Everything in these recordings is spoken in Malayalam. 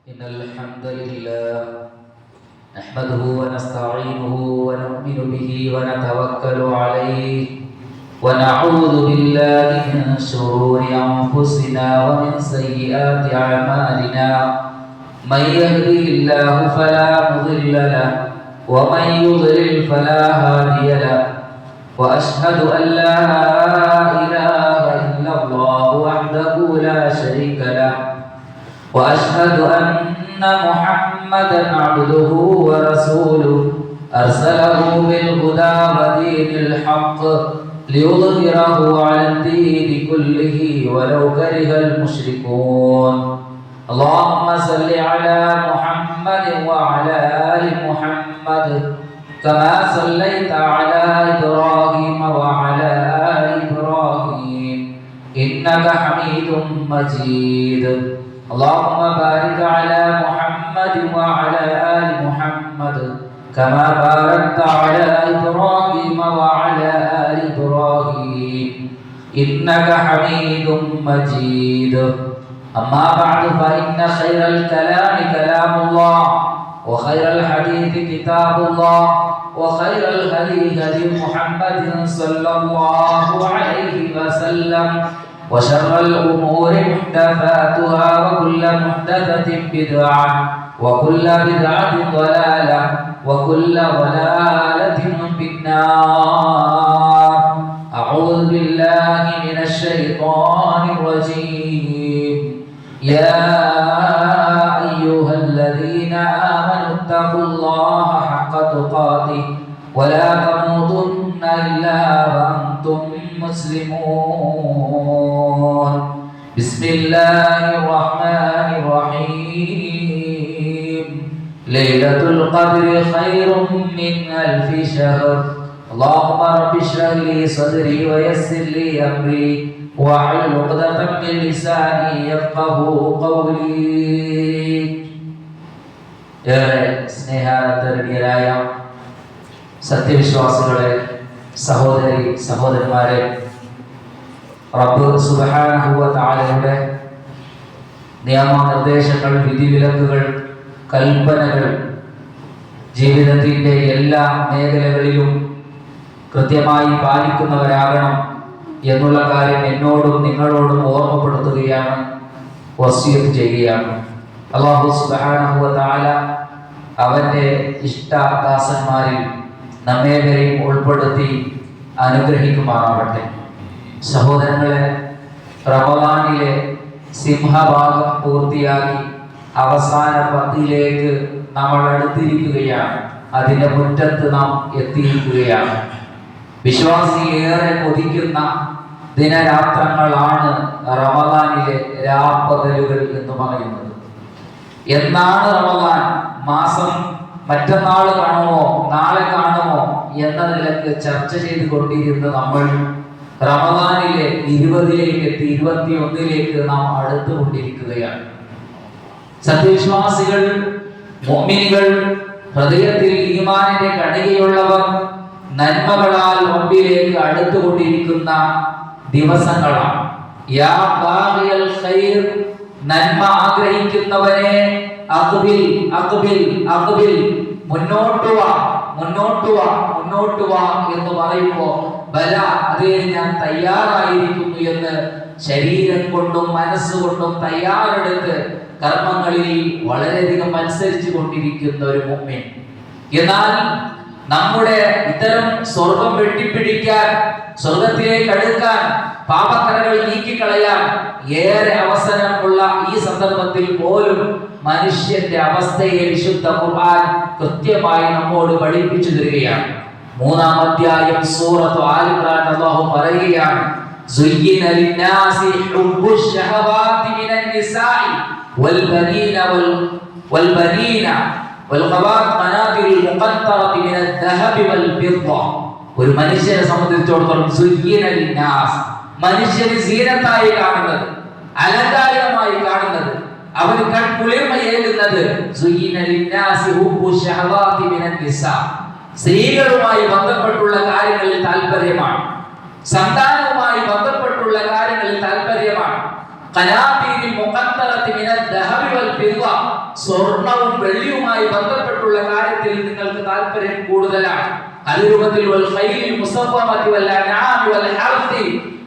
إن الحمد لله نحمده ونستعينه ونؤمن به ونتوكل عليه ونعوذ بالله من شرور أنفسنا ومن سيئات أعمالنا من يهده الله فلا مضل له ومن يضلل فلا هادي له وأشهد أن لا إله إلا الله وحده لا شريك له وأشهد أن محمدا عبده ورسوله أرسله بالهدى ودين الحق ليظهره على الدين كله ولو كره المشركون اللهم صل على محمد وعلى آل محمد كما صليت على إبراهيم وعلى آل إبراهيم إنك حميد مجيد اللهم بارك على محمد وعلى آل محمد كما باركت على إبراهيم وعلى آل إبراهيم إنك حميد مجيد أما بعد فإن خير الكلام كلام الله وخير الحديث كتاب الله وخير الهدي هدي محمد صلى الله عليه وسلم وشر الأمور محدثاتها وكل محدثة بدعة وكل بدعة ضلالة وكل ضلالة في النار أعوذ بالله من الشيطان الرجيم يا أيها الذين آمنوا اتقوا الله حق تقاته ولا تموتن إلا وأنتم مسلمون بسم الله الرحمن الرحيم ليلة القدر خير من ألف شهر اللهم رب اشرح لي صدري ويسر لي أمري واحلل عقدة من لساني يفقهوا قولي സ്നേഹാദരണീയരായ സത്യവിശ്വാസികളെ സഹോദരി സഹോദരന്മാരെ റബ്ബ് സുബ്ഹാനഹു വ തആലയുടെ നിയമനിർദ്ദേശങ്ങൾ വിധിവിലക്കുകൾ കൽപ്പനകൾ ജീവിതത്തിൻ്റെ എല്ലാ മേഖലകളിലും കൃത്യമായി പാലിക്കുന്നവരാകണം എന്നുള്ള കാര്യം എന്നോടും നിങ്ങളോടും ഓർമ്മപ്പെടുത്തുകയാണ്, വസിയത്ത് ചെയ്യുകയാണ്. അല്ലാഹു സുബ്ഹാനഹു വ തആല അവൻ്റെ ഇഷ്ടദാസന്മാരിൽ നമ്മേവരെയും ഉൾപ്പെടുത്തി അനുഗ്രഹിക്കുമാറാവട്ടെ. സഹോദരങ്ങളെ, റമളാനിലെ സിംഹഭാഗം പൂർത്തിയാക്കി അവസാന പത്തിലേക്ക് നമ്മൾ അടുത്തിരിക്കുകയാണ്. അതിൻ്റെ മുറ്റത്ത് നാം എത്തിയിരിക്കുകയാണ്. വിശ്വാസി ഏറെ കൊതിക്കുന്ന ദിനരാത്രങ്ങളാണ് റമളാനിലെ രാപ്പകലുകൾ എന്ന് പറയുന്നത്. എന്നാണ് റമളാൻ? മാസം മറ്റന്നാൾ കാണുമോ നാളെ കാണുമോ എന്ന നിലക്ക് ചർച്ച ചെയ്തുകൊണ്ടിരുന്ന നമ്മൾ റമളാനിലെ 20ലേക്ക് എത്തി, 21ലേക്ക് നാം അടുത്തുകൊണ്ടിരിക്കുകയാണ്. സത്യവിശ്വാസികൾ, മുഅ്മിനുകൾ, ഹൃദയത്തിൽ ഈമാനിന്റെ കണികയുള്ളവർ നന്മകളാൽ റബ്ബിലേക്ക് അടുത്തുകൊണ്ടിരിക്കുന്ന ദിവസങ്ങളാണ്. യാ ബാഗിയൽ ഖൈർ, നന്മ ആഗ്രഹിക്കുന്നവനെ അഖ്ബിൽ അഖ്ബിൽ അഖ്ബിൽ, മുന്നോട്ട് വാ മുന്നോട്ട് വാ മുന്നോട്ട് വാ എന്ന് പറയുമ്പോൾ ബല, അതേ ഞാൻ തയ്യാറായിരിക്കുന്നു എന്ന് ശരീരം കൊണ്ടും മനസ്സുകൊണ്ടും തയ്യാറെടുത്ത് കർമ്മങ്ങളിൽ വളരെയധികം മത്സരിച്ചു കൊണ്ടിരിക്കുന്ന ഒരു മുഅ്മിൻ. എന്നാൽ നമ്മുടെ ഇത്തരം സ്വർഗം വെട്ടിപ്പിടിക്കാൻ, സ്വർഗത്തിലേക്ക് അടുക്കാൻ, പാപക്കറകൾ നീക്കിക്കളയാൻ ഏറെ അവസരമുള്ള ഈ സന്ദർഭത്തിൽ പോലും മനുഷ്യന്റെ അവസ്ഥയെ വിശുദ്ധ ഖുർആൻ കൃത്യമായി നമ്മോട് പഠിപ്പിച്ചു തരികയാണ്. 3-ാം അധ്യായം സൂറത്ത് ആൽ ഇംറാൻ അല്ലാഹു പറയുകയാണ്, സുയ്യിന ലിന്നാസി ഹുബ്ബുശ് ശഹവാതി മിനൻ നിസാഇ വൽബനീന വൽബനീന വൽഖവാത് മനാദിൽ മുഖത്തറതി മിനൽ ദഹബി വൽഫിദ്ദ. ഒരു മനുഷ്യനെ സംബന്ധിച്ചിടത്തോളം സുയ്യിന ലിന്നാസ്, മനുഷ്യന് സീനത്തായി കാണുന്നത്, അലങ്കാരികമായി കാണുന്നത്, അവന് കൺകുളിർമയേകുന്നത് സുയ്യിന ലിന്നാസി ഹുബ്ബുശ് ശഹവാതി മിനൻ നിസാ, സ്ത്രീകളുമായി ബന്ധപ്പെട്ടുള്ള കാര്യങ്ങളിൽ താല്പര്യമാണ്, സന്താനവുമായി ബന്ധപ്പെട്ടുള്ള കാര്യങ്ങളിൽ താല്പര്യമാണ്. ഖനാബീരിൽ മുഖത്തറതി മിനൽ ദഹബി വൽ സ്വർണവും വെള്ളിയുമായി ബന്ധപ്പെട്ടുള്ള കാര്യത്തിൽ നിങ്ങൾക്ക് താല്പര്യം കൂടുതലാണ്. അതേ രൂപത്തിൽ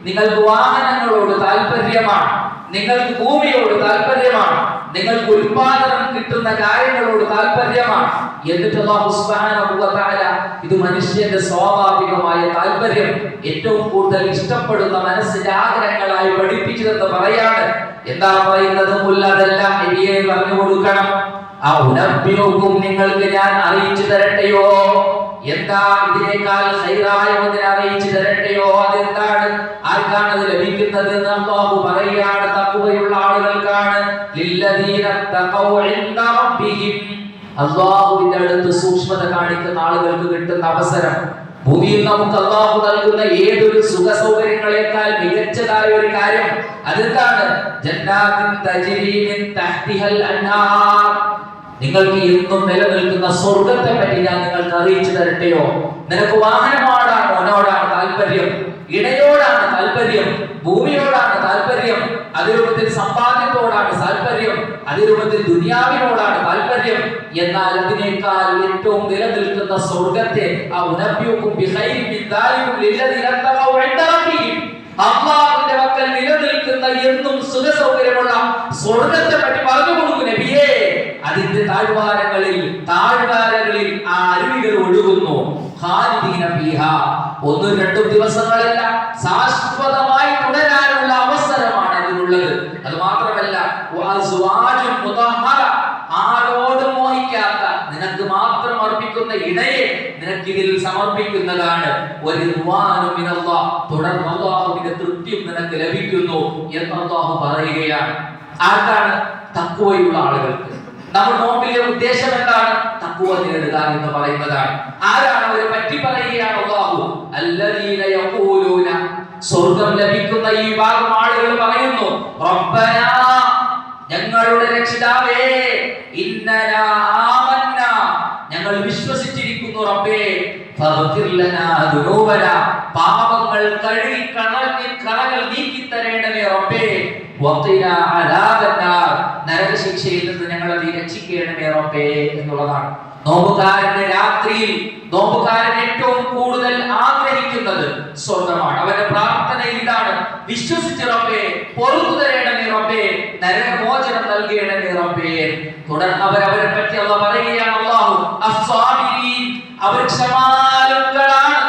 നിങ്ങൾക്ക് വാഹനങ്ങളോട് താല്പര്യമാണ്, നിങ്ങൾക്ക് ഭൂമിയോട് താല്പര്യമാണ്, നിങ്ങൾക്ക് ഉൽപാദനം കിട്ടുന്ന കാര്യങ്ങളോട് താല്പര്യമാണ്. എന്നിട്ട് അല്ലാഹു സുബ്ഹാനഹു വ തആല ഇത് മനുഷ്യന്റെ സ്വാഭാവികമായ താല്പര്യം ഏറ്റവും കൂടുതൽ ഇഷ്ടപ്പെടുന്ന മനസ്സിന്റെ ആഗ്രഹങ്ങളായി പഠിപ്പിച്ചതെന്ന് പറയാണ്. എന്താ പറയുന്നത്? മുല്ലതെല്ലാം നബിയെ പറഞ്ഞു കൊടുക്കണം. ആ ഉനബ്ബിയുക്കും നിങ്ങൾക്ക് ഞാൻ അറിയിച്ചു തരട്ടെയോ? എന്താ ഇതിനേക്കാൾ ഖൈറായ ഒന്നിനെ അറിയിച്ചു തരട്ടെയോ? അതെന്താണ്? ആർക്കാണ് അത് ലഭിക്കുന്നത് എന്ന് അല്ലാഹു പറയുകയാണ്. തഖ്വയുള്ള ആളുകൾക്കാണ്. ലില്ലദീന തഖൗ ഇൻദ റബ്ബിഹിം, അല്ലാഹുവിന്റെ അടുത്ത് സൂക്ഷ്മത കാണിക്കുന്ന ആളുകൾക്ക് കിട്ടുന്ന അവസരം. ഭൂമിയിൽ നമുക്ക് അല്ലാഹു നൽകുന്ന ഏതൊരു സുഖ സൗകര്യങ്ങളെക്കാൾ മികച്ചതായ ഒരു കാര്യം അതെന്താണ്? ജന്നാത്തിൻ തജ്രി മിൻ തഹ്തിഹൽ അൻഹാർ, നിങ്ങൾക്ക് എന്നും നിലനിൽക്കുന്ന സ്വർഗത്തെ പറ്റി ഞാൻ നിങ്ങൾക്ക് അറിയിച്ചു തരട്ടെയോ? നിനക്ക് വാഹനമാടാണ് ഓനോടാണ് താല്പര്യം, ഇടയോടാണ് താല്പര്യം, ഭൂമിയോടാണ് താല്പര്യം, അതേ രൂപത്തിൽ സമ്പാദ്യത്തോടാണ് താല്പര്യം, അതേ രൂപത്തിൽ ദുനിയാവിനോടാണ് താല്പര്യം. എന്നാൽ അതിനേക്കാൾ ഏറ്റവും നിലനിൽക്കുന്ന സ്വർഗത്തെ അല്ലാഹുവിന്റെ പക്കൽ നിലനിൽക്കുന്ന എന്നും സുഖ സൗകര്യമുള്ള സ്വർഗത്തെ പറ്റി പറഞ്ഞു കൊടുക്കും നബിയേ. അതിന്റെ താഴ്വാരങ്ങളിൽ ആ അരുവികൾ ഒഴുകുന്നു. ഖാലിദീന ഫീഹാ, ഒന്നും രണ്ടും ദിവസങ്ങളല്ല, ശാശ്വതമായി തുടരാനുള്ള അവസരമാണ് അതിനുള്ളത്. അത് മാത്രമല്ല വഅസ്വാജുൻ മുതഹറ, ആരോടും മോഹിക്കാത്ത നിനക്ക് മാത്രം അർപ്പിക്കുന്ന ഇണയെ നിനക്ക് ഇതിൽ സമർപ്പിക്കുന്നതാണ്. വരിദ്വാനും മിനല്ലാഹ്, തുടർന്ന് അല്ലാഹുവിന്റെ തൃപ്തിയും നിനക്ക് ലഭിക്കുന്നു എന്ന് അല്ലാഹു പറയുകയാണ്. ആർക്കാണ്? തഖ്വയുള്ള ആളുകൾക്ക്. നമ്മൾ നോമ്പിലെ ഉദ്ദേശം എന്താണ്? തഖ്വ നേടുക എന്ന് പറയുന്നതാണ്. ആരാണ് അവരെ പറ്റി പറയുകയാണ് അല്ലാഹു? അല്ലദീന യഖൂലൂന, സ്വർഗ്ഗം ലഭിക്കുന്ന ഈ ഭാഗം ആളുകൾ പറയുന്നു, റബ്ബനാ, ഞങ്ങളുടെ രക്ഷിതാവേ, ഇന്നനാ ആമന്നാ, ഞങ്ങൾ വിശ്വസിച്ചിരിക്കുന്നു റബ്ബേ, ഫഗ്ഫിർ ലനാ ദുനൂബനാ, പാപങ്ങൾ കഴുകി കളകൾ നീക്കി തരേണമേ റബ്ബേ, വഖിനാ അദാബന്നാർ, നരകശിക്ഷയിൽ നിന്ന് ഞങ്ങളെ നീ രക്ഷിക്കണമേ റബ്ബേ എന്നുള്ളതാണ്. നോമ്പുകാരന്റെ രാത്രിയിൽ നോമ്പുകാരൻ ഏറ്റവും കൂടുതൽ ആഗ്രഹിക്കുന്നത് സ്വർഗ്ഗമാണ്. അവന്റെ പ്രാർത്ഥനയിൽ ഇതാണ്, വിശ്വസിച്ച് റബ്ബേ പൊറുത്തു തരേണമേ റബ്ബേ, നരകമോചനം നൽകണമേ റബ്ബേ. തുടർന്ന് അവരെ പറ്റി അല്ലാഹു പറയുകയാണ്, അല്ലാഹു അസ്സാബിരീൻ, അവർ ക്ഷമാലുക്കളാണ്.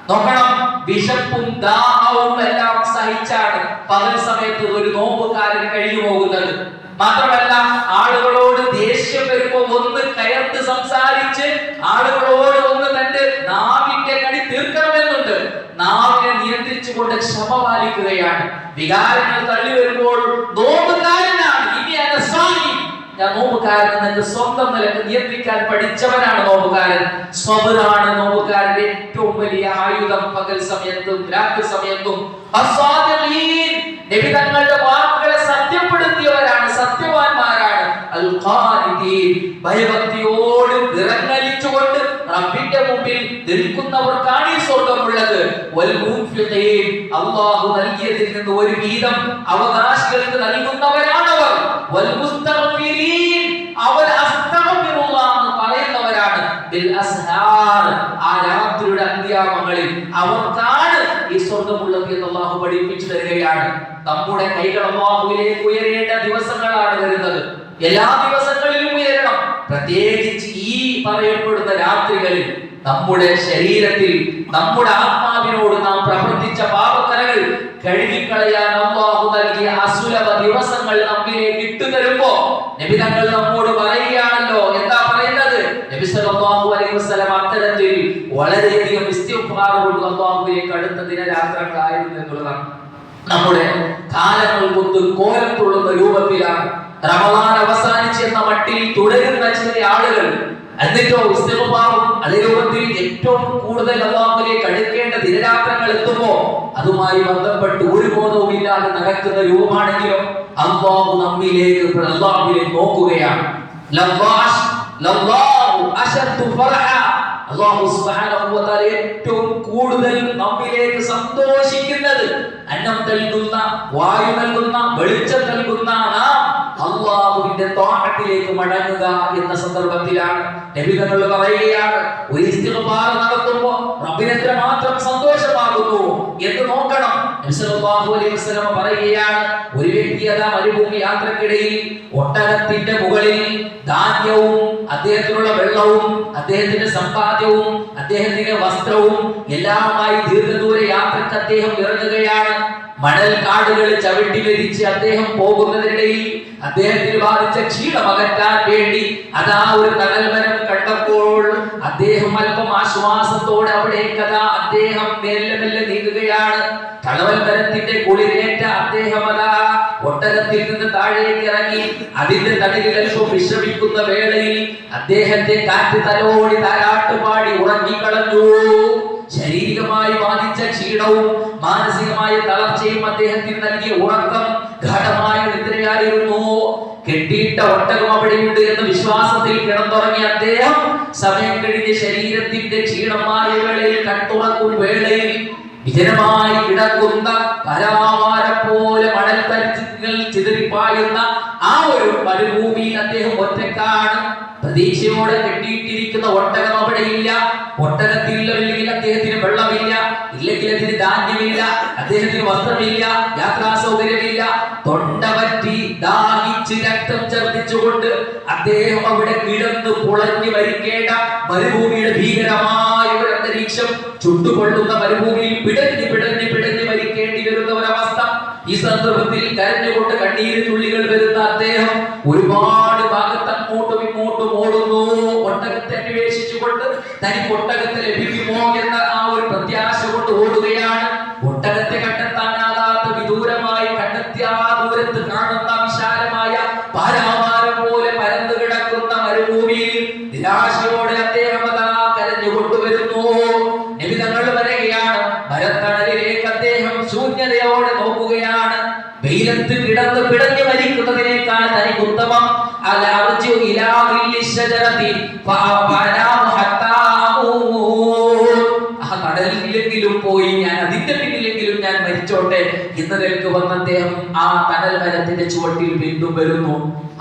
നോക്കണം, വിശപ്പും ദാഹവും എല്ലാം സഹിച്ചാണ് പകൽ സമയത്ത് ഒരു നോമ്പുകാരൻ കഴിഞ്ഞു പോകുന്നത്. മാത്രമല്ല, ആളുകളോട് ദേഷ്യം വരുമ്പോൾ ഒന്ന് കയർത്ത് സംസാരിച്ച് ആളുകളോട് ഒന്ന് തന്റെ നാവിന്റെ കടി തീർക്കണമെന്നുണ്ട്. നാവിനെ നിയന്ത്രിച്ചുകൊണ്ട് ക്ഷമ പാലിക്കുകയാണ്. വികാരങ്ങൾ തള്ളി വരുമ്പോൾ നോമ്പുകാരനാണ്, ഇനി അനസ്വാമി, ഞാൻ നോമ്പുകാരൻ എന്ന സ്വന്തം നിലക്ക് നിയന്ത്രിക്കാൻ പഠിച്ചവനാണ് നോമ്പുകാരൻ. സ്വബറാണ് നോമ്പുകാരന്റെ ഏറ്റവും വലിയ ആയുധം. പകൽ സമയത്തും രാത്രി സമയത്തും നബി തങ്ങളുടെ വാക്കുകളെ സത്യപ്പെടുത്തിയവരാണ്, സത്യവാന്മാരാണ്. അൽ ഖാനിദീൻ, ഭയഭക്തിയോട് വിറങ്ങലിച്ചുകൊണ്ട് റബ്ബിന്റെ മുമ്പിൽ നിൽക്കുന്നവർക്കാണ് ഈ സ്വർഗ്ഗമുള്ളത്. വൽ മുൻഫിഖീൻ, അല്ലാഹു നൽകിയതിൽ നിന്ന് ഒരു വീതം അവകാശികൾക്ക് നൽകുന്നവരാണവർ. വൽ മുസ്തഗ്ഫിരീൻ, അവർ അസ്തഗ്ഫിറുല്ലാഹ് എന്ന് പറയുന്നവരാണ്. ബിൽ അസ്ഹാർ, ആ രാത്രിയുടെ അന്ത്യാമങ്ങളിൽ അവർക്കാണ് ഈ സ്വർഗ്ഗമുള്ളത് എന്ന് അല്ലാഹു പഠിപ്പിച്ചു തരികയാണ്. നമ്മുടെ കൈകൾ അല്ലാഹുവിലേക്ക് ഉയരേണ്ട ദിവസങ്ങളാണ് വരുന്നത്. എല്ലാ ദിവസങ്ങളിലും ഉയരണം. പ്രത്യേകിച്ച് ഈ പറയപ്പെടുന്ന രാത്രികളിൽ നമ്മുടെ ശരീരത്തിൽ, നമ്മുടെ ആത്മാവിനോട് നാം പ്രവർത്തിച്ച പാപക്കരകൾ കഴുകിക്കളയാൻ അല്ലാഹു നൽകിയ അസുലഭ ദിവസങ്ങൾ നമ്മിലേക്ക് ഇട്ടുതരുമ്പോ നബി തങ്ങൾ നമ്മോട് പറയുകയാണല്ലോ. എന്താ പറയുന്നത്? നബി സല്ലല്ലാഹു അലൈഹി വസല്ലം അത്തരത്തിൽ വളരെയധികം ഇസ്തിഗ്ഫാർ കൊണ്ട് അല്ലാഹുവിലേക്ക് അടുത്ത ദിനരാത്രങ്ങളായിരുന്നു എന്നുള്ളതാണ്. നമ്മുടെ കാലങ്ങൾ കൊണ്ട് കോലത്തുള്ളുന്ന രൂപത്തിലാണ് റമദാൻ അവസാനിച്ച് എന്ന മട്ടിൽ തുടരുന്ന ചില ആളുകൾ. എന്നിട്ടോ ഇസ്തിഗ്ഫാറും അതേ രൂപത്തിൽ ഏറ്റവും കൂടുതൽ അല്ലാഹുവിലേക്ക് അടുക്കേണ്ട ദിനരാത്രങ്ങൾ എത്തുമ്പോ അതുമായി ബന്ധപ്പെട്ട് ഒരു ബോധവും ഇല്ലാതെ നടക്കുന്ന രൂപമാണെങ്കിലും അല്ലാഹു നമ്മിലേക്ക് നോക്കുകയാണ്. അല്ലാഹു സുബ്ഹാനഹു വ തആല ഏറ്റവും കൂടുതൽ നമ്മിലേക്ക് സന്തോഷിക്കുന്നത്, അന്നം നൽകുന്ന, വായു നൽകുന്ന, വെളിച്ചം നൽകുന്ന നാം അള്ളാഹുവിന്റെ ത്വാഅത്തിലേക്ക് മടങ്ങുക എന്ന സന്ദർഭത്തിലാണ് നബി തങ്ങൾ പറയുകയാണ്, ഒരു ഇസ്തിഗ്ഫാർ നടത്തുമ്പോൾ റബ്ബിന് എത്രമാത്രം സന്തോഷമാകുന്നു എന്ന് നോക്കണം. നബി സല്ലല്ലാഹു അലൈഹി വസല്ലം പറയുകയാണ്, ഒരു വ്യക്തി അതാ മരുഭൂമി യാത്രക്കിടയിൽ ഒട്ടകത്തിന്റെ മുകളിൽ ധാന്യവും അദ്ദേഹത്തിനുള്ള വെള്ളവും അദ്ദേഹത്തിന്റെ സമ്പാദ്യവും അദ്ദേഹത്തിന്റെ വസ്ത്രവും എല്ലാമായി ദീർഘദൂര യാത്രക്ക് അദ്ദേഹം ഇറങ്ങുകയാണ്. മണൽ കാടുകൾ ചവിട്ടി വരിച്ച് അദ്ദേഹം പോകുന്നതിനിടയിൽ അദ്ദേഹത്തിന് ബാധിച്ച ക്ഷീണം അകറ്റാൻ വേണ്ടി അതാ ഒരു തണൽമരം കണ്ടപ്പോൾ അദ്ദേഹം അല്പം ആശ്വാസത്തോടെ അവിടേക്ക് അദ്ദേഹം മെല്ലെ മെല്ലെ നീങ്ങുകയാണ്. തണൽമരത്തിന്റെ കുളിരേറ്റ അദ്ദേഹം അതാ ഒട്ടകത്തിൽ നിന്ന് താഴേക്ക് ഇറങ്ങി അതിന്റെ തടിയിൽ അല്പം വിശ്രമിക്കുന്ന വേളയിൽ അദ്ദേഹത്തെ കാറ്റ് തലോടി താരാട്ടുപാടി ഉറങ്ങിക്കളഞ്ഞു. ശാരീരികമായി ബാധിച്ച ക്ഷീണവും മാനസികമായ തളർച്ചയും അദ്ദേഹത്തിന് നൽകിയ ഉറക്കം ഗാഢമായ നിദ്രയായിരുന്നു. കെട്ടിയിട്ട ഒട്ടകം അവിടെയുണ്ട് എന്ന വിശ്വാസത്തിൽ കിടന്നുറങ്ങിയ അദ്ദേഹം സമയം കഴിഞ്ഞ് ശരീരത്തിന്റെ ക്ഷീണം മാറിയ വേളയിൽ കട്ടുറക്കും വേളയിൽ വിജനമായി കിടക്കുന്ന പരാവാരം പോലെ മണൽ തരിച്ചുകൾ ചിതറിപ്പായുന്ന ആ ഒരു മരുഭൂമിയിൽ അദ്ദേഹം ഒറ്റക്കാണ്. പ്രതീക്ഷയോടെ കെട്ടിയിട്ടിരിക്കുന്ന ഒട്ടകം അവിടെയില്ല. ഒട്ടകത്തില്ലെങ്കിൽ അദ്ദേഹത്തിന് വെള്ളമില്ല, ഇല്ലെങ്കിൽ അതിന് ധാന്യമില്ല, അദ്ദേഹത്തിന് വസ്ത്രമില്ല, യാത്രാ സൗകര്യമില്ല. തൊണ്ട പറ്റി ദാഹിച്ച് രക്തം ഛർദ്ദിച്ചുകൊണ്ട് അദ്ദേഹം അവിടെ കിടന്ന് പുളഞ്ഞു മരിക്കേണ്ട മരുഭൂമിയുടെ ഭീകരമായ ഒരു അന്തരീക്ഷം, ചുട്ടുകൊള്ളുന്ന മരുഭൂമിയിൽ പിടഞ്ഞ് പിടഞ്ഞ് പിടഞ്ഞ് മരിക്കേണ്ടി വരുന്ന ഒരവസ്ഥ. ഈ സന്ദർഭത്തിൽ കരഞ്ഞുകൊണ്ട് കണ്ണീര് തുള്ളികൾ വരുന്ന അദ്ദേഹം ഒരുപാട് ഭാഗത്ത് അങ്ങോട്ടും ഇങ്ങോട്ടും ഓടുന്നു. ഒട്ടകത്തെ അന്വേഷിച്ചുകൊണ്ട് തനിക്ക് ഒട്ടകത്തെ ലഭിക്കുമോ എന്ന ആ ഒരു പ്രത്യാശ കൊണ്ട് ഓടുകയാണ്. ഒട്ടകത്തെ കണ്ടെത്താനാകാത്ത വിദൂരമായി കണ്ടെത്തിയ ആ ദൂരത്ത് കാണുന്ന വിശാലമായ പാരാവാരം പോലെ പരന്നു കിടക്കുന്ന മരുഭൂമിയിൽ നിരാശയോടെ അദ്ദേഹം അതാ കരഞ്ഞുകൊണ്ടുവരുന്നു. നബി തങ്ങൾ വരികയാണ്. മരത്തണലിലേക്ക് അദ്ദേഹം ശൂന്യതയോടെ നോക്കുകയാണ്. വെയിലത്ത് കിടന്ന് പിടഞ്ഞു മരിക്കുന്നതിനേക്കാൾ തനിക്ക് ഉത്തമം കടലിലെങ്കിലും പോയി ഞാൻ അതിന്റെ പിന്നിലെങ്കിലും ഞാൻ മരിച്ചോട്ടെ എന്നതിലേക്ക് വന്ന അദ്ദേഹം ആ തണൽ മരത്തിന്റെ ചുവട്ടിൽ വീണ്ടും വരുന്നു.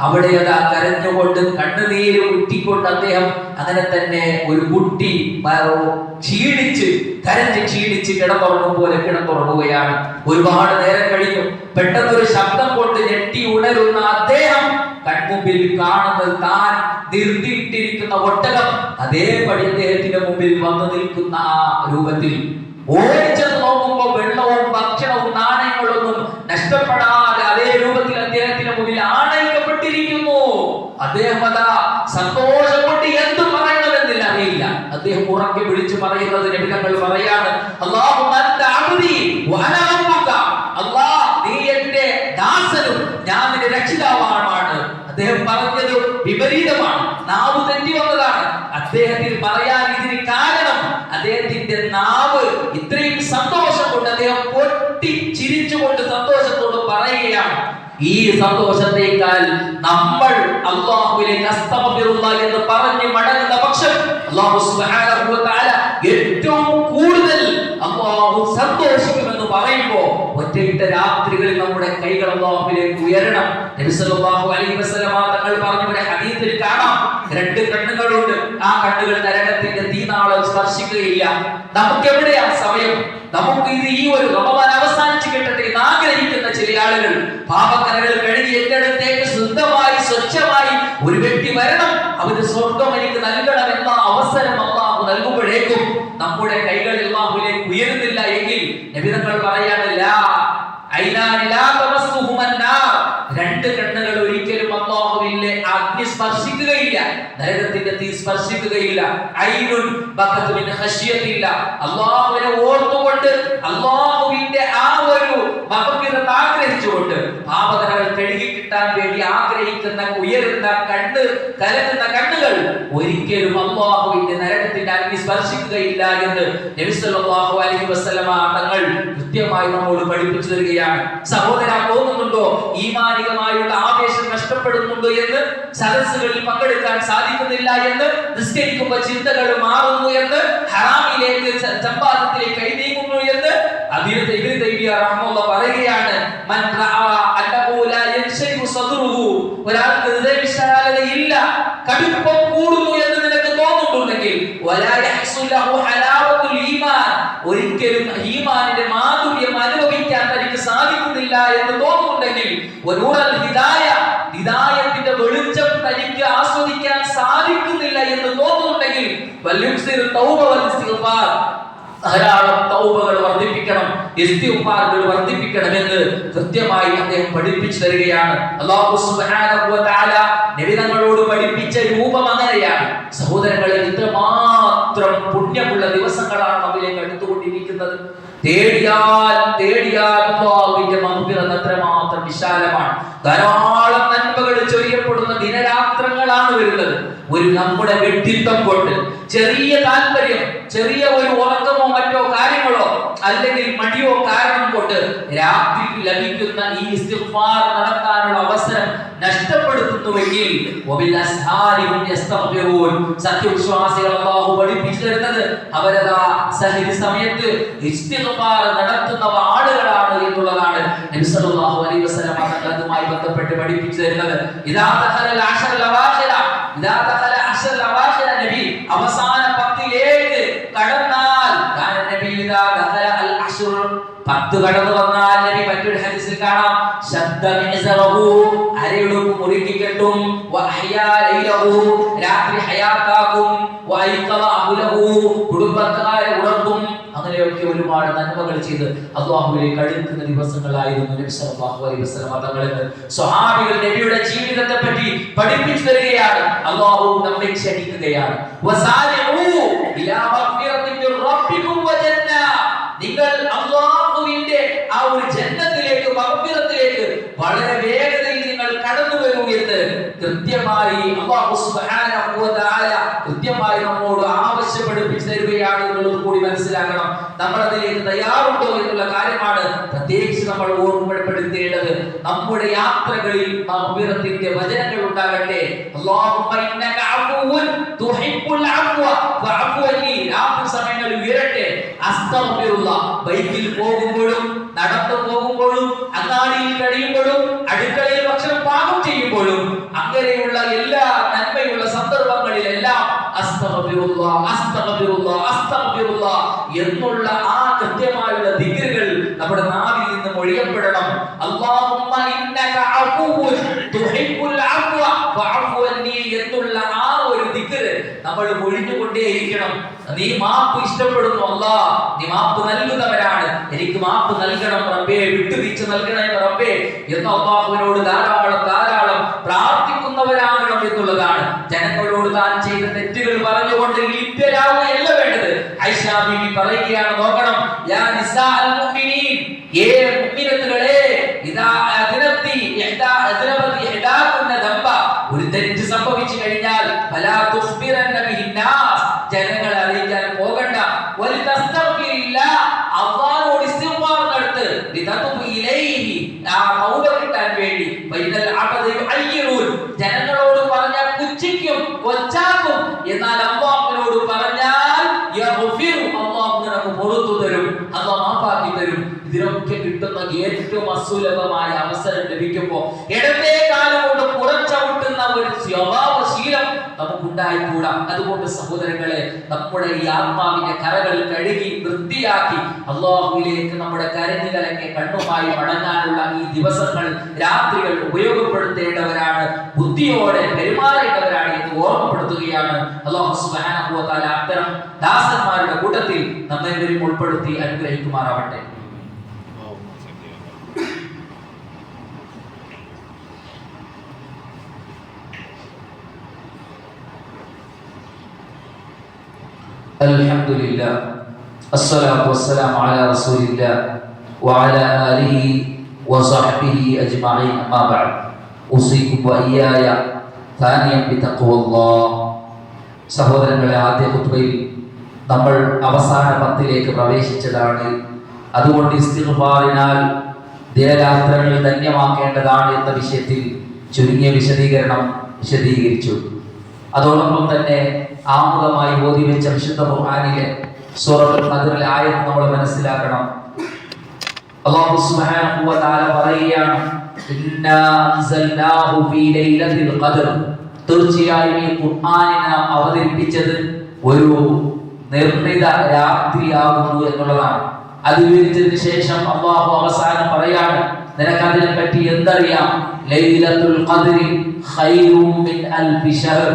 അവിടെ അതാ കരഞ്ഞുകൊണ്ട് കണ്ണുനീര് ഉറ്റിക്കൊണ്ട് അദ്ദേഹം അങ്ങനെ തന്നെ ഒരു കുട്ടി ക്ഷീണിച്ച് കരഞ്ഞ് ക്ഷീണിച്ച് കിടന്നുറങ്ങും പോലെ കിടന്നുറങ്ങുകയാണ്. ഒരുപാട് നേരം കഴിഞ്ഞു. പെട്ടെന്നൊരു ശബ്ദം കൊണ്ട് ഞെട്ടി ഉണരുന്ന അദ്ദേഹം കൺമുമ്പിൽ കാണുന്നത് താൻ നിർത്തിയിട്ടിരിക്കുന്ന ഒട്ടകം അതേപടി അദ്ദേഹത്തിന്റെ മുമ്പിൽ വന്നു നിൽക്കുന്ന ആ രൂപത്തിൽ. ഓടിച്ചെന്ന് നോക്കുമ്പോൾ വെള്ളവും ഭക്ഷണവും നാണയങ്ങളൊന്നും നഷ്ടപ്പെടാതെ അതേ രൂപത്തിൽ അദ്ദേഹത്തിന്റെ മുമ്പിൽ ആണയിക്കപ്പെട്ടിരിക്കുന്നു. അദ്ദേഹം അതാ സന്തോഷം കൊണ്ട് എന്ത് പറയണമെന്നില്ല അറിയില്ല. അദ്ദേഹം ഉറക്കെ വിളിച്ചു പറയുന്നത് നബി തങ്ങൾ പറയാണ്, അല്ലാഹ് നീ എന്റെ ദാസനും ഞാൻ നിന്റെ രക്ഷിതാവാണ്. അദ്ദേഹം പറഞ്ഞത് വിപരീതമാണ്, നാവ് തെറ്റി വന്നതാണ്. അദ്ദേഹത്തിന് പറയാൻ ഇതിന് കാരണം അദ്ദേഹത്തിന്റെ നാവ് ഇത്രയും സന്തോഷം കൊണ്ട് അദ്ദേഹം പൊട്ടി ചിരിച്ചുകൊണ്ട് സന്തോഷത്തോട് പറയുകയാണ്. ഈ സന്തോഷത്തേക്കാൾ നമ്മൾ അല്ലാഹുവിലേക്ക് അസ്തഗ്ഫിറുല്ലാഹ് എന്ന് പറഞ്ഞു മടങ്ങുന്ന പക്ഷം അല്ലാഹു സുബ്ഹാനഹു വ തആല ഏറ്റവും കൂടുതൽ അല്ലാഹു സന്തോഷിക്കുമെന്ന് പറയുമ്പോൾ ഒറ്റയിട്ട രാത്രികളിൽ നമ്മുടെ കൈകൾ അല്ലാഹുവിലേക്ക് ഉയരണം. നബി സല്ലല്ലാഹു അലൈഹി വസല്ലം തങ്ങൾ പറഞ്ഞ ഒരു ഹദീസിൽ കാണാം, രണ്ട് കണ്ണുകളുണ്ട്. ആ കണ്ണുകൾ നരകത്തിന്റെ തീനാളം സ്പർശിക്കുകയില്ല. നമുക്ക് എവിടെയാ സമയം? നമുക്ക് ഇത് ഈ ഒരു റമദാൻ അവസാനിച്ചു കിട്ടട്ടെ എന്ന് ആഗ്രഹിക്കുന്ന ചില ആളുകൾ പാപക്കറകൾ കഴുകി എന്റെ അടുത്തേക്ക് ശുദ്ധമായി സ്വച്ഛമായി ഒരു വ്യക്തി വരണം, അവന് സ്വർഗം എനിക്ക് നൽകണം എന്ന അവസരം അല്ലാഹു നൽകുമ്പോഴേക്കും നമ്മുടെ കൈകൾ അല്ലാഹുവിലേക്ക് ഉയരുന്നില്ല എങ്കിൽ നബി തങ്ങൾ പറയാണ്, ലാ ഐനാനി ലാ തമസ്സുഹുമൻ നാർ, രണ്ട് കണ്ണുകൾ ഒരിക്കലും അല്ലാഹുവിന്റെ അഗ്നി സ്പർശിക്കുകയില്ല, നരകത്തിന്റെ തീ സ്പർശിക്കുകയില്ല. ഐനുൻ ബഖത് മിൻ ഖശ്യത്തില്ല, അല്ലാഹുവിനെ ഓർത്തുകൊണ്ട് അല്ലാഹുവിന്റെ ആ ഒരു മഗ്ഫിറത്ത് ആഗ്രഹിച്ചുകൊണ്ട് പാപകറകൾ കഴുകി കിട്ടാൻ വേണ്ടി ആഗ്രഹിക്കുന്ന ഉയരുന്ന കണ്ണ് കലങ്ങുന്ന കണ്ണുകൾ ഒരിക്കലും അല്ലാഹുവിന്റെ നരകത്തിന്റെ അഗ്നി സ്പർശിക്കുകയില്ല എന്ന് നബി സല്ലല്ലാഹു അലൈഹി വസല്ലമ തങ്ങൾ കൃത്യമായി നമ്മോട് പഠിപ്പിച്ചു തരികയാണ്. സഹോദരാ, തോന്നുന്നുണ്ടോ ഈമാനികമായുള്ള ആവേശം നഷ്ടപ്പെടുന്നുണ്ടോ എന്ന്? സദസ്സുകളിൽ പങ്കെടുക്കാൻ സാധിക്കുന്നില്ല എന്ന്, നിസ്കരിക്കുമ്പോൾ ചിന്തകൾ മാറുന്നു എന്ന്, ഹറാമിലേക്ക് സമ്പാദത്തിലേക്ക് കൈ നീങ്ങുന്നു എന്ന് ഇബ്നു തൈമിയ്യ റഹ്മത്തുള്ളാഹി പറയുകയാണ്. മൻ റഅ അന്നഹു ലാ യൻശരിഹു സദ്റുഹു വലാ യഹ്സുൽ ലഹു ഹലാവത്തുൽ ഈമാൻ, ഒരിക്കലും ഈമാനിന്റെ മാധുര്യം അനുഭവിക്കാൻ തനിക്ക് സാധിക്കുന്നില്ല എന്ന് തോന്നുന്നുണ്ടെങ്കിൽ, വനൂറൽ ഹിദായ, ഹിദായത്തിന്റെ വെളിച്ചം തനിക്ക് ആസ്വദിക്കാൻ സാധിക്കുന്നില്ല എന്ന് തോന്നുന്നുണ്ടെങ്കിൽ, വൽയുക്സിർ തൗബ വൽ ഇസ്തിഗ്ഫാർ, ധാരാളം തൗബകൾ വർദ്ധിപ്പിക്കണം, ഇസ്തിഗ്ഫാറുകൾ വർദ്ധിപ്പിക്കണമെന്ന് കൃത്യമായി അദ്ദേഹം പഠിപ്പിച്ചു തരികയാണ്. അല്ലാഹു സുബ്ഹാനഹു വ തആല നബി തങ്ങളോട് പഠിപ്പിച്ച രൂപം അങ്ങനെയാണ്. സഹോദരങ്ങളെ, ഇത്രമാത്രം പുണ്യമുള്ള ദിവസങ്ങളാണ് നമ്മിലേക്ക് അടുത്തുകൊണ്ടിരിക്കുന്നത്. തേടിയാൽ അല്ലാഹുവിന്റെ മഗ്ഫിറത്ത് അത്രമാത്രം വിശാലമാണ്. ധാരാളം നന്മകൾ ചൊരിയപ്പെടുന്ന ദിനരാത്രങ്ങളാണ് വരുന്നത്. ഒരു നമ്മുടെ വ്യക്തിത്വം കൊണ്ട് ചെറിയ താല്പര്യം, ചെറിയ ഒരു ഉറക്കമോ മറ്റോ കാര്യങ്ങളോ അല്ലെങ്കിൽ മടിയോ കാരണം കൊണ്ട് രാത്രി ലഭിക്കുന്ന ഈ ഇസ്തിഗ്ഫാർ നടത്താനുള്ള അവസരം നഷ്ടപ്പെടുത്തുന്നുവെങ്കിൽ, സത്യവിശ്വാസികൾ അല്ലാഹു പഠിപ്പിച്ചു തരുന്നത് അവരതാ സഹരി സമയത്ത് ഇസ്തിഗ്ഫാർ നടത്തുന്ന ആളുകളാണ് എന്നുള്ളതാണ് നബി സല്ലല്ലാഹു അലൈഹി വസല്ലം അതുമായി ബന്ധപ്പെട്ട് പഠിപ്പിച്ചു തരുന്നത്. ഇദാ ദഖലൽ അശറൽ അവാഖിറ, ഇദാ ദഖല അശറൽ അവാഖിറ, നബി അവസാന 10ലേക്ക് കടന്നാൽ, കാരണം നബി ഇദാ ദഖല അൽ അശ്ർ, 10 കടന്നു വന്നാൽ നബി മറ്റൊരു ഹദീസിൽ കാണാം, ശദ്ദ മിസ്റഹു, അരയുടുപ്പ് മുറുക്കി കെട്ടും, വഹയാ ലൈലഹു, രാത്രി ഹയാത്താക്കും, വൈഖള അഹ്ലഹു, കുടുംബക്കാരെ ഉണർത്തും. അങ്ങനെയൊക്കെ ഒരുപാട് നന്മകൾ ചെയ്ത് അല്ലാഹുവിലേക്ക് അടുക്കുന്ന ദിവസങ്ങളായിരുന്നു നബി സല്ലല്ലാഹു അലൈഹി വസല്ലം തങ്ങൾക്ക്. സ്വഹാബികൾ നബിയുടെ ജീവിതത്തെ പറ്റി പഠിപ്പിച്ചു തരികയാണ്. അല്ലാഹു നമ്മെ ക്ഷണിക്കുകയാണ്, വസാരിഉ ഇലാ മഗ്ഫിറത്തിൻ മിർ റബ്ബികും വ ജന്ന, നിങ്ങൾ അല്ലാഹുവിന്റെ ആ ഒരു ജന്നത്തിലേക്ക്, മഗ്ഫിറത്തിലേക്ക് വളരെ വേഗതയിൽ നിങ്ങൾ കടന്നു വരൂ എന്ന് കൃത്യമായി അല്ലാഹു സുബ്ഹാനഹു വ തആല കൃത്യമായി നമ്മോട് ആവശ്യപ്പെടുപ്പിച്ചു തരികയാണ് എന്നുള്ളത് കൂടി മനസ്സിലാക്കണം. നമ്മൾ അതിലേക്ക് തയ്യാറുണ്ടോ എന്നുള്ള കാര്യമാണ് പ്രത്യേകിച്ച് നമ്മൾ ഓർമ്മപ്പെടുത്തേണ്ടത്. നമ്മുടെ യാത്രകളിൽ മഗ്ഫിറത്തിന്റെ വചനങ്ങൾ ഉണ്ടാകട്ടെ. അല്ലാഹുമ്മ ഇന്നക അഫ്വുൻ തുഹിബ്ബുൽ അഫ്വ ഫഅഫു അന്നി, രാത്രി സമയങ്ങളിൽ ഉയരട്ടെ. അസ്തഗ്ഫിറുല്ലാഹ്, ബൈക്കിൽ പോകുമ്പോഴും നടന്നു പോകുമ്പോഴും അങ്ങാടിയിൽ കഴിയുമ്പോഴും അടുക്കളയിൽ ഭക്ഷണം പാകം ചെയ്യുമ്പോഴും അങ്ങനെയുള്ള എല്ലാ നന്മയുള്ള സന്ദർഭങ്ങളിലെല്ലാം അസ്തഗ്ഫിറുല്ലാഹ് അസ്തഗ്ഫിറുല്ലാഹ് അസ്തഗ്ഫിറുല്ലാഹ് എന്നുള്ള ആ കൃത്യമായുള്ള ദിക്റുകൾ നമ്മുടെ നാവിൽ നിന്ന് മൊഴിയപ്പെടണം. അല്ലാഹുമ്മ ഇന്നക അഫ്വുൻ തുഹിബ്ബുൽ അഫ്വ ഫഅഫു അന്നി എന്നുള്ള ആ ഒരു ദിക്ർ നമ്മൾ മൊഴിഞ്ഞുകൊണ്ടേയിരിക്കണം. നീ മാപ്പ് ഇഷ്ടപ്പെടുന്നു അല്ലാഹ്, നീ മാപ്പ് നൽകുന്നവരാണ്, എനിക്ക് മാപ്പ് നൽകണം റബ്ബേ, വിട്ടുവീഴ്ച നൽകണേ റബ്ബേ എന്ന് അല്ലാഹുവിനോട് ധാരാളം പ്രാർത്ഥിക്കുന്നവരാകണം എന്നുള്ളതാണ്. ജനങ്ങളോട് താൻ ചെയ്ത തെറ്റുകൾ പറഞ്ഞുകൊണ്ട് ലിപ്തരാവുകയല്ല വേണ്ടത്. ആയിഷ ബീവി പറയുകയാണ്, നോക്കണം, യാ നിസാഅൽ മുഅ്മിനീൻ, ഏ മുഅ്മിനത്തുകളെ, ഇദാ അദ്നബതി ഇഹ്ദാകുന്ന ദംബ, ഒരു തെറ്റ് സംഭവിച്ചു കഴിഞ്ഞാൽ ഫലാ തുഖ്ബിറന്ന ബിഹിന്നാസ്, ജനങ്ങളെ അറിയിക്കാൻ പോകണ്ട. വലിതസ്തഗ്ഫിരില്ലാഹ്, അല്ലാഹുവോട് ഇസ്തിഗ്ഫാർ നടത്ത്, ലിതതുബു ഇലൈഹി, ആ തൗബ കിട്ടാൻ വേണ്ടി. വൈദൽ അബദ യുഅയ്യിറൂൻ, ജനങ്ങളോട് പറഞ്ഞാൽ പുച്ഛിക്കും, കൊച്ചാക്കും, എന്നാൽ അല്ലാഹുവിനോട് പറഞ്ഞാൽ യഗ്ഫിറു, അല്ലാഹു നമുക്ക് പുറത്തു തരും, അല്ലാഹു മാപ്പാക്കി തരും. ഇതിനൊക്കെ കിട്ടുന്ന ഏറ്റവും അസുലഭമായ അവസരം ലഭിക്കുമ്പോൾ ഇടത്തെ കാലം കൊണ്ട് പുറച്ചവിട്ടുന്ന ഒരു സ്വഭാവശീലം നമുക്കുണ്ടായിക്കൂടാ. അതുകൊണ്ട് സഹോദരങ്ങളെ, നമ്മുടെ ഈ ആത്മാവിന്റെ കറകൾ കഴുകി വൃത്തിയാക്കി അല്ലാഹുവിലേക്ക് നമ്മുടെ കരഞ്ഞു കലങ്ങിയ കണ്ണുമായി മടങ്ങാനുള്ള ഈ ദിവസങ്ങൾ, രാത്രികൾ ഉപയോഗപ്പെടുത്തേണ്ടവരാണ്, ബുദ്ധിയോടെ പെരുമാറേണ്ടവരാണ് എന്ന് ഓർമ്മപ്പെടുത്തുകയാണ്. അല്ലാഹു സുബ്ഹാനഹു വ തആല അത്തരം ദാസന്മാരുടെ കൂട്ടത്തിൽ നമ്മെ ഉൾപ്പെടുത്തി അനുഗ്രഹിക്കുമാറാവട്ടെ. അൽഹംദുലില്ലാഹ് അസ്സലാത്തു വസ്സലാമു അലാ റസൂലില്ലാഹ് വഅലാ ആലിഹി വസഹ്ബിഹി അജ്മഈൻ. അമ്മാ ബഅദ്, ഉസീകും വഇയ്യായ താനിയം ബിതഖ്വല്ലാഹ്. സഹോദരങ്ങളെ, ആദ്യ ഖുത്ബയിൽ നമ്മൾ അവസാന 10ലേക്ക് പ്രവേശിച്ചതാണ്. അതുകൊണ്ട് ഇസ്തിഗ്ഫാറിനാൽ ദിനരാത്രങ്ങൾ ധന്യമാക്കേണ്ടതാണ് എന്ന വിഷയത്തിൽ ചുരുങ്ങിയ വിശദീകരണം വിശദീകരിച്ചു. അതോടൊപ്പം തന്നെ ആമുഖമായി ഓതി വെച്ച വിശുദ്ധ ഖുർആനിലെ സൂറത്തുൽ ഖദ്റിലെ ആയത്ത് നമ്മൾ മനസ്സിലാക്കണം. അല്ലാഹു സുബ്ഹാനഹു വ തആല പറയുകയാണ്, ഇന്നാ അൻസൽനാഹു ഫീ ലൈലത്തിൽ ഖദ്ർ, തീർച്ചയായും ഈ ഖുർആനിനെ നാം അവതരിപ്പിച്ചത് ഒരു നിർണിത രാത്രിയാകുന്നു എന്നുള്ളതാണ്. അത് വിവരിച്ചതിന് ശേഷം അല്ലാഹു അവസാനം പറയാണ്, നിനക്ക് അതിനെ പറ്റി എന്തറിയാം? ലൈലത്തുൽ ഖദ്രി ഖൈറും മിൻ അൽഫി ശഹർ,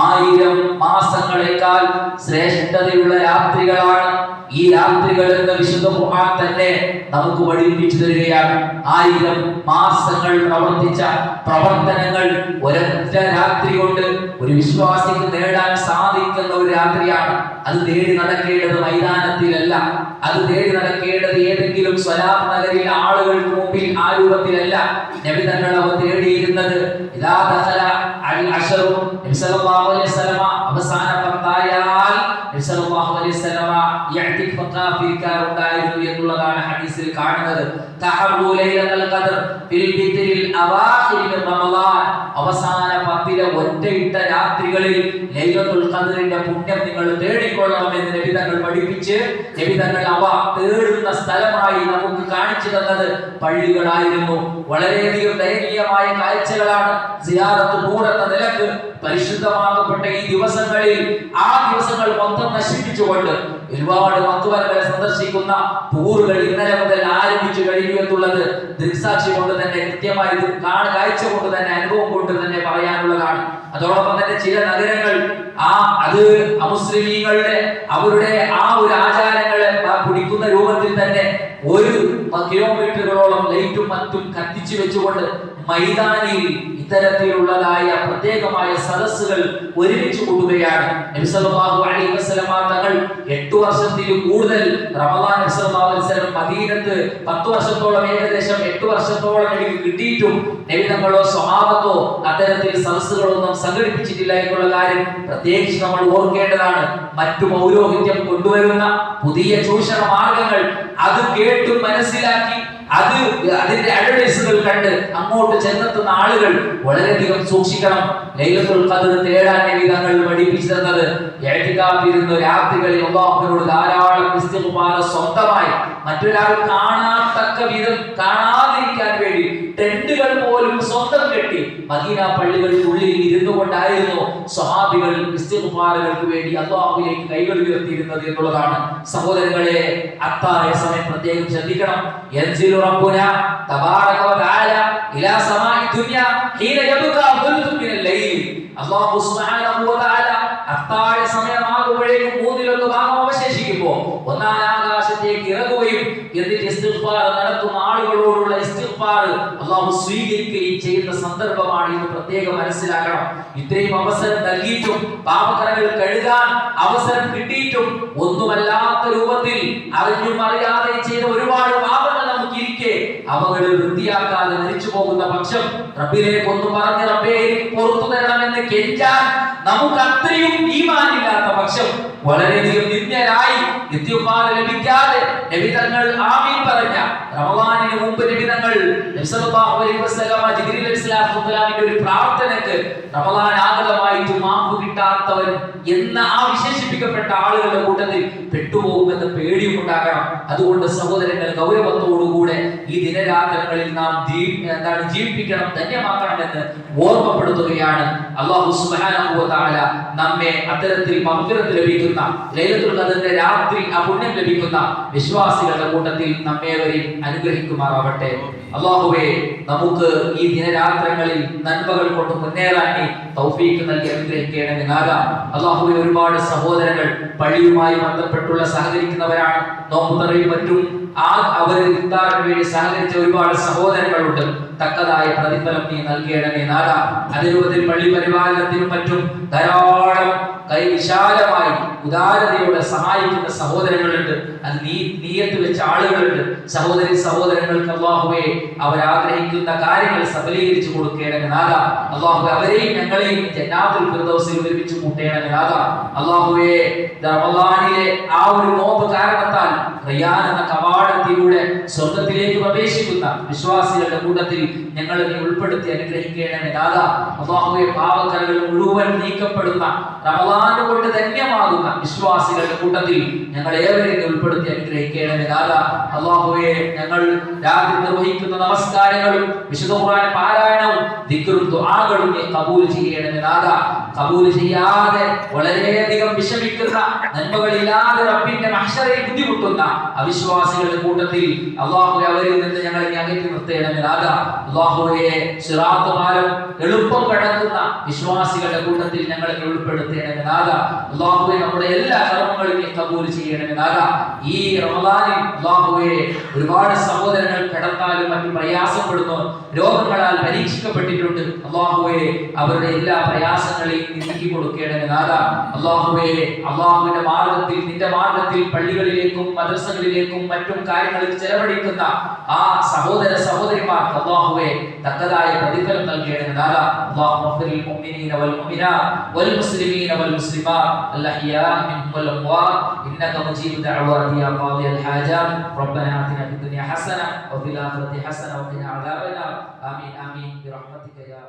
1000 മാസങ്ങളേക്കാൾ ശ്രേഷ്ഠതയുള്ള രാത്രികളാണ് ഈ രാത്രികൾ എന്ന് വിശുദ്ധ ഖുർആൻ തന്നെ നമുക്ക് പഠിപ്പിച്ചു തരികയാണ്. 1000 മാസങ്ങൾ പ്രവർത്തിച്ച പ്രവർത്തനങ്ങൾ ഒരൊറ്റ രാത്രി കൊണ്ട് ഒരു വിശ്വാസിക്ക് നേടാൻ സാധിക്കുന്ന ഒരു രാത്രിയാണ്. അത് തേടി നടക്കേണ്ടത് മൈതാനത്തിലല്ല, അത് തേടി നടക്കേണ്ടത് ഏതെങ്കിലും സ്വലാത്ത് നഗരിൽ ആളുകൾക്ക് മുമ്പിൽ ആ രൂപത്തിലല്ല. നബി തങ്ങൾ അവ തേടിയിരുന്നത് ഇദാ ദഖല അൽ അശറു, നബി സല്ലല്ലാഹു അലൈഹി വസല്ലമ അവസാന പത്തായാൽ നബി സല്ലല്ലാഹു അലൈഹി വസല്ലമ യഅ്തിഖ് ഫഖാഫിരിക്കാറുണ്ടായിരുന്നു എന്നുള്ളതാണ് ഹദീസിൽ കാണുന്നത്. തഹറു ലൈലത്തുൽ ഖദ്ർ ഫിൽ ബിത്രിൽ അവാഖിർ മിൻ റമളാൻ, അവസാന 10 ഒറ്റയിട്ട രാത്രികളിൽ ലൈലത്തുൽ ഖദ്റിന്റെ പുണ്യം നിങ്ങൾ തേടിക്കൊള്ളണമെന്ന് നബി തങ്ങൾ പഠിപ്പിച്ച്, നബി തങ്ങൾ അവ തേടുന്ന സ്ഥലമായി നമുക്ക് കാണിച്ചു തന്നത് പള്ളികളായിരുന്നു. വളരെയധികം ദയനീയമായ കാഴ്ചകളാണ് സിയാറത്ത് എന്ന നിലക്ക് പരിശുദ്ധമാക്കപ്പെട്ട ഈ ദിവസങ്ങളിൽ ആ ദിവസങ്ങൾ മൊത്തം നശിപ്പിച്ചുകൊണ്ട് ഒരുപാട് മക്ബറകളെ സന്ദർശിക്കുന്ന ടൂറുകൾ ഇന്നലെ മുതൽ ആരംഭിച്ചു കഴിഞ്ഞു എന്നുള്ളത് ദൃക്സാക്ഷി കൊണ്ട് തന്നെ കൃത്യമായി കാഴ്ച കൊണ്ട് തന്നെ അനുഭവം കൊണ്ട് തന്നെ പറയാനുള്ളതാണ്. അതോടൊപ്പം തന്നെ ചില നഗരങ്ങൾ അത് അമുസ്ലിമീങ്ങളുടെ അവരുടെ ആ ഒരു ആചാരങ്ങളെ പിടിക്കുന്ന രൂപത്തിൽ തന്നെ 1 കിലോമീറ്ററുകളോളം ലൈറ്റും മറ്റും കത്തിച്ചു വെച്ചുകൊണ്ട് മൈതാനിയിൽ ഇത്തരത്തിലുള്ളതായ പ്രത്യേകമായ സദസ്സുകൾ ഒരുമിച്ച് കൂടുകയാണ്. നബി സല്ലല്ലാഹു അലൈഹി വസല്ലമ തങ്ങൾ 8 വർഷത്തിൽ കൂടുതൽ റമളാൻ നബി സല്ലല്ലാഹു അലൈഹി വസല്ലം മദീനത്ത് 10 വർഷത്തോളം ഏകദേശം 8 വർഷത്തോളം എനിക്ക് കിട്ടിയിട്ടും നബി തങ്ങളോ സ്വഹാബത്തോ അത്തരത്തിൽ സദസ്സുകളൊന്നും സംഘടിപ്പിച്ചിട്ടില്ല എന്നുള്ള കാര്യം പ്രത്യേകിച്ച് നമ്മൾ ഓർക്കേണ്ടതാണ്. മറ്റു പൗരോഹിത്യം കൊണ്ടുവരുന്ന പുതിയ ചൂഷണ മാർഗങ്ങൾ അത് കേട്ടും മനസ്സിലാക്കി അതിന്റെ അഡ്വർടൈസുകൾ കണ്ട് അങ്ങോട്ട് ചെന്നെത്തുന്ന ആളുകൾ വളരെയധികം സൂക്ഷിക്കണം. ലൈലത്തുൽ ഖദ്ർ തേടാൻ നബി തങ്ങൾ പഠിപ്പിച്ചു തന്നത് ഇഅ്തികാഫിരുന്ന രാത്രികളിൽ അല്ലാഹുവിനോട് ധാരാളം ഇസ്തിഗ്ഫാർ സ്വന്തമായി മറ്റൊരാൾ കാണാത്തക്ക വിധം കാണാതിരിക്കാൻ വേണ്ടി ടെന്റുകൾ പോലും സ്വന്തം കെട്ടി മദീന പള്ളികൾക്കുള്ളിൽ ഇരുന്നു കൊണ്ടായിരുന്നു സ്വഹാബികൾ ഇസ്തിഗ്ഫാറുകൾക്ക് വേണ്ടി അല്ലാഹുവിലേക്ക് കൈകൾ ഉയർത്തിയിരുന്നത് എന്നുള്ളതാണ്. സഹോദരങ്ങളെ, അത്താഴ സമയം പ്രത്യേകം ശ്രദ്ധിക്കണം. യൻസിലു റബ്ബുനാ തബാറക വ തആല ഇലാ സമാഇ ദുനിയ ഹീന യബ്കാ ദുൽതും മിനൽ ലൈൽ, അല്ലാഹു സുബ്ഹാനഹു വ തആല അത്താഴ സമയമാകുമ്പോഴേക്കും 1/3 ഭാഗം അവശേഷിക്കുമ്പോൾ ഒന്നാം ആകാശത്തേക്ക് ഇറങ്ങുകയും എന്നിട്ട് ഇസ്തിഗ്ഫാർ നടത്തുന്ന ആളുകളോടുള്ള ഇസ്തിഗ്ഫാർ അല്ലാഹു സ്വീകരിക്കുകയും ചെയ്യുന്ന സന്ദർഭമാണ് എന്ന് പ്രത്യേകം മനസ്സിലാക്കണം. ഇത്രയും അവസരം നൽകിയിട്ടും പാപകരങ്ങൾ കഴുകാൻ അവസരം കിട്ടിയിട്ടും ഒന്നുമല്ലാത്ത രൂപത്തിൽ അറിഞ്ഞും അറിയാതെ ചെയ്ത ഒരുപാട് പാപങ്ങൾ നമുക്ക് ഇരിക്കെ അവകൾ വൃത്തിയാക്കാതെ മരിച്ചു പോകുന്ന പക്ഷം റബ്ബിലേക്ക് ഒന്ന് പറഞ്ഞ് റബ്ബേ പുറത്തു തരണമെന്ന് കെഞ്ചാൻ നമുക്ക് അത്രയും ഈമാനില്ലാത്ത പക്ഷം വളരെയധികം നിന്ദ്യരായി ഇസ്തിഗ്ഫാർ ലഭിക്കാതെ നബി തങ്ങൾ ആമീൻ പറഞ്ഞ റമളാനിന് മുമ്പ് നബി തങ്ങൾ നബി സല്ലല്ലാഹു അലൈഹി വസല്ലമ ജിബ്രീൽ അലൈഹിസ്സലാമിന്റെ ഒരു പ്രാർത്ഥനയ്ക്ക് റമളാൻ ആഗതമായിട്ട് മാപ്പ് കിട്ടാത്തവൻ എന്ന ആ വിശേഷിപ്പിക്കപ്പെട്ട ആളുകളുടെ കൂട്ടത്തിൽ പെട്ടുപോകുമെന്ന പേടിയും ഉണ്ടാകണം. അതുകൊണ്ട് സഹോദരങ്ങൾ, ഗൗരവത്തോടുകൂടെ ഈ ദിനരാത്രങ്ങളിൽ നാം ജീവിപ്പിക്കണം, ധന്യമാക്കണമെന്ന് ഓർമ്മപ്പെടുത്തുകയാണ്. അല്ലാഹു സുബ്ഹാനഹു വ തആല നമ്മെ അത്തരത്തിൽ മഗ്ഫിറത്ത് ലഭിക്കുന്ന ലൈലത്തുൽ ഖദ്റിന്റെ രാത്രി ആ പുണ്യം ലഭിക്കുന്ന വിശ്വാസികളുടെ കൂട്ടത്തിൽ നമ്മേവരെയും അനുഗ്രഹിക്കുമാറാവട്ടെ. അല്ലാഹുവേ, നമുക്ക് ഈ ദിനരാത്രങ്ങളിൽ നന്മകൾ കൊണ്ട് മുന്നേറാൻ തൗഫീഖ് നൽകി അനുഗ്രഹിക്കണമേ നാഥ. അല്ലാഹുവേ, ഒരുപാട് സഹോദരങ്ങൾ പള്ളിയുമായി ബന്ധപ്പെട്ടുള്ള സഹകരിക്കുന്നവരാണ്. നോമ്പുതറയും മറ്റും അവരെ ഇഫ്താറിന് വേണ്ടി സഹകരിച്ച ഒരുപാട് സഹോദരങ്ങളുണ്ട്. തക്കതായ പ്രതിഫലം നീ നൽകണമേ നാഥ. അതിരൂപത്തിൽ പള്ളി പരിപാലനത്തിനും മറ്റും ധാരാളം വിശാലമായി ഉദാരതയോടെ സഹായിക്കുന്ന സഹോദരങ്ങളുണ്ട്. അത് നീയത്ത് വെച്ച ആളുകളുണ്ട്. സഹോദരങ്ങൾക്ക് അല്ലാഹുവേ അവരാഗ്രഹിക്കുന്ന കാര്യങ്ങൾ സഫലീകരിച്ചു കൊടുക്കണമേ നാഥ. അല്ലാഹുവേ, അവരെയും ഞങ്ങളെയും ജന്നാത്തുൽ ഫിർദൗസിൽ ഒരുമിച്ച് കൂട്ടണമേ നാഥ. അല്ലാഹുവേ, റമളാനിലെ ആ ഒരു നോമ്പ് കാരണത്താൽ റയ്യാൻ എന്ന കവാടത്തിലൂടെ സ്വർഗ്ഗത്തിലേക്ക് പ്രവേശിക്കുന്ന വിശ്വാസികളുടെ കൂട്ടത്തിൽ ഞങ്ങളെ നീ ഉൾപ്പെടുത്തി അനുഗ്രഹിക്കണമേ നാഥ. അല്ലാഹുവേ, പാപക്കറകൾ മുഴുവൻ നീക്കപ്പെടുന്ന റമളാൻ കൊണ്ട് ധന്യമാകുന്ന വിശ്വാസികളുടെ കൂട്ടത്തിൽ ഞങ്ങളേവരെയും ഉൾപ്പെടുത്തി അനുഗ്രഹിക്കണമേ നാഥ. അല്ലാഹുവേ, ഞങ്ങൾ രാത്രി നിർവഹിക്കുന്ന നമസ്കാരങ്ങളും വിശുദ്ധ ഖുർആൻ പാരായണവും ദിക്റും ദുആകളും നീ കബൂൽ ചെയ്യണമേ നാഥ. കബൂൽ ചെയ്യാതെ വളരെയധികം വിഷമിക്കുന്ന, നന്മകളില്ലാതെ റബ്ബിന്റെ മഹ്ശറിൽ ബുദ്ധിമുട്ടുന്ന അവിശ്വാസികളുടെ കൂട്ടത്തിൽ അല്ലാഹുവേ അവരിൽ നിന്ന് ഞങ്ങളെ നീ അകറ്റി നിർത്തണമേ നാഥ. അല്ലാഹുവേ, സിറാത്ത് പാലം എളുപ്പം കടക്കുന്ന വിശ്വാസികളുടെ കൂട്ടത്തിൽ ഞങ്ങളെ ഉൾപ്പെടുത്തണമേ നാഥ. അല്ലാഹുവേ, നമ്മുടെ എല്ലാ കർമ്മങ്ങളും നീ കബൂൽ ചെയ്യണമേ നാഥ. ഈ റമളാനിൽ അല്ലാഹുവേ, ഒരുപാട് സഹോദരങ്ങൾ കിടന്നാലും മറ്റു പ്രയാസപ്പെടുന്നു, രോഗങ്ങളാൽ പരീക്ഷിക്കപ്പെട്ടിട്ടുണ്ട്. അല്ലാഹുവേ, അവരുടെ എല്ലാ പ്രയാസങ്ങളെയും നീക്കി കൊടുക്കണമേ നാഥ. അല്ലാഹുവേ, അല്ലാഹുവിന്റെ മാർഗ്ഗത്തിൽ, നിന്റെ മാർഗ്ഗത്തിൽ പള്ളികളിലേക്കും മദ്രസകളിലേക്കും മറ്റും കാര്യങ്ങളിൽ ചെലവഴിക്കുന്ന ആ സഹോദര സഹോദരിമാർക്ക് അല്ലാഹുവേ തക്കതായ പ്രതിഫലം നൽകണമേ നാഥ. അല്ലാഹുമ്മ ഗ്ഫിറിൽ മുഅ്മിനീന വൽ മുഅ്മിനാത്ത് വൽ മുസ്ലിമീന വൽ മുസ്ലിമാത്ത് അൽഅഹ്യാഇ മിൻഹും വൽ അംവാത്ത് ഇന്നക മുജീബു ദഅവാതി യാ ഖാദിയൽ ഹാജാത്ത്. റബ്ബനാ ആതിനാ ഫിദ് ദുനിയ ഹസന വഫിൽ ആഖിറതി ഹസന വഖിനാ അദാബന്നാർ. ആമീൻ ആമീൻ ബിറഹ്മതിക യാ